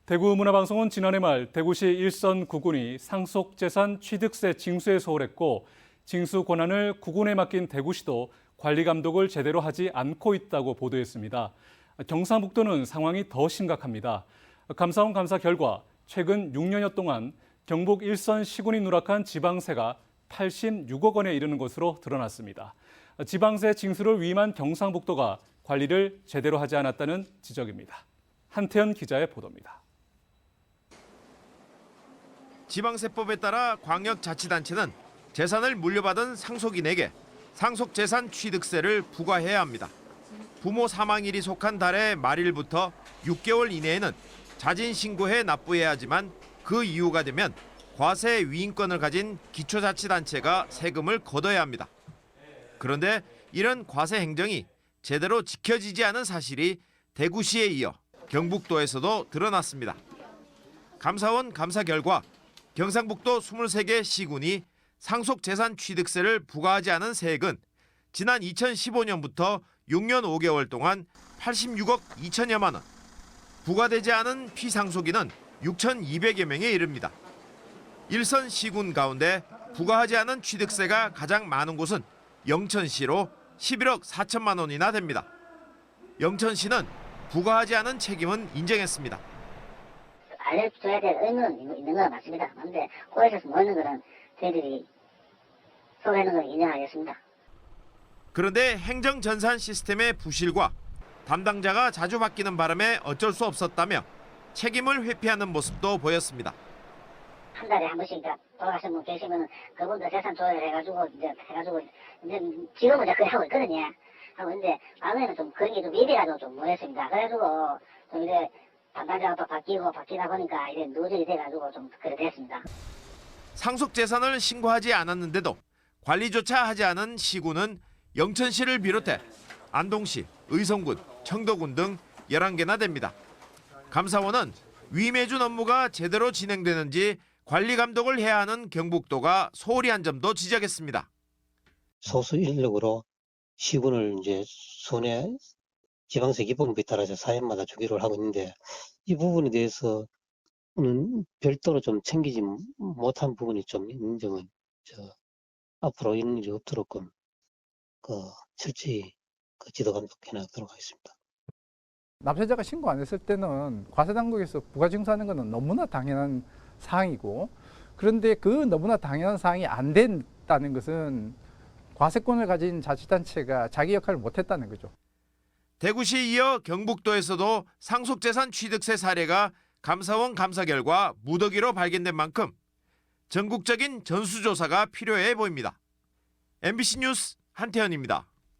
대구문화방송은 지난해 말 대구시 일선 구군이 상속재산 취득세 징수에 소홀했고 징수 권한을 구군에 맡긴 대구시도 관리 감독을 제대로 하지 않고 있다고 보도했습니다. 경상북도는 상황이 더 심각합니다. 감사원 감사 결과 최근 6년여 동안 경북 일선 시군이 누락한 지방세가 86억 원에 이르는 것으로 드러났습니다. 지방세 징수를 위임한 경상북도가 관리를 제대로 하지 않았다는 지적입니다. 한태현 기자의 보도입니다. 지방세법에 따라 광역자치단체는 재산을 물려받은 상속인에게 상속재산 취득세를 부과해야 합니다. 부모 사망일이 속한 달의 말일부터 6개월 이내에는 자진 신고해 납부해야 하지만 그 이후가 되면 과세 위임권을 가진 기초자치단체가 세금을 걷어야 합니다. 그런데 이런 과세 행정이 제대로 지켜지지 않은 사실이 대구시에 이어 경북도에서도 드러났습니다. 감사원 감사 결과 경상북도 23개 시군이 상속재산 취득세를 부과하지 않은 세액은 지난 2015년부터 6년 5개월 동안 86억 2천여만 원, 부과되지 않은 피상속인은 6,200여 명에 이릅니다. 일선 시군 가운데 부과하지 않은 취득세가 가장 많은 곳은 영천시로 11억 4천만 원이나 됩니다. 영천시는 부과하지 않은 책임은 인정했습니다. 알려줘야 될 의무는 있는 건 맞습니다. 그런데 꼬여서 모이는 거는 저희들이 소개하는 건 인정하겠습니다. 그런데 행정전산 시스템의 부실과 담당자가 자주 바뀌는 바람에 어쩔 수 없었다며 책임을 회피하는 모습도 보였습니다. 한 달에 한 번씩 돌아가신 분 계시면 그분도 재산 조회해가지고 이제 지금은 이제 그래 하고 있거든요. 하고 있는데 마음에는 좀 그런 게 좀 미비라도 좀 모였습니다. 그래가지고 좀 이제 담당자가 또 바뀌다 보니까 이제 누적이 돼가지고 좀 그래 됐습니다. 상속재산을 신고하지 않았는데도 관리조차 하지 않은 시군은 영천시를 비롯해 안동시, 의성군, 청도군 등 11개나 됩니다. 감사원은 위임해준 업무가 제대로 진행되는지 관리 감독을 해야 하는 경북도가 소홀히 한 점도 지적했습니다. 소수 인력으로 시군을 이제 손해 지방세 기본법에 따라서 사연마다 주기를 하고 있는데 이 부분에 대해서는 별도로 좀 챙기지 못한 부분이 좀 있는 점은 앞으로 이런 일이 없도록 철저히 지도 감독해 나가도록 하겠습니다. 납세자가 신고 안 했을 때는 과세당국에서 부가징수하는 것은 너무나 당연한 사항이고, 그런데 그 너무나 당연한 사항이 안 된다는 것은 과세권을 가진 자치단체가 자기 역할을 못했다는 거죠. 대구시에 이어 경북도에서도 상속재산 취득세 사례가 감사원 감사 결과 무더기로 발견된 만큼 전국적인 전수조사가 필요해 보입니다. MBC 뉴스 한태현입니다.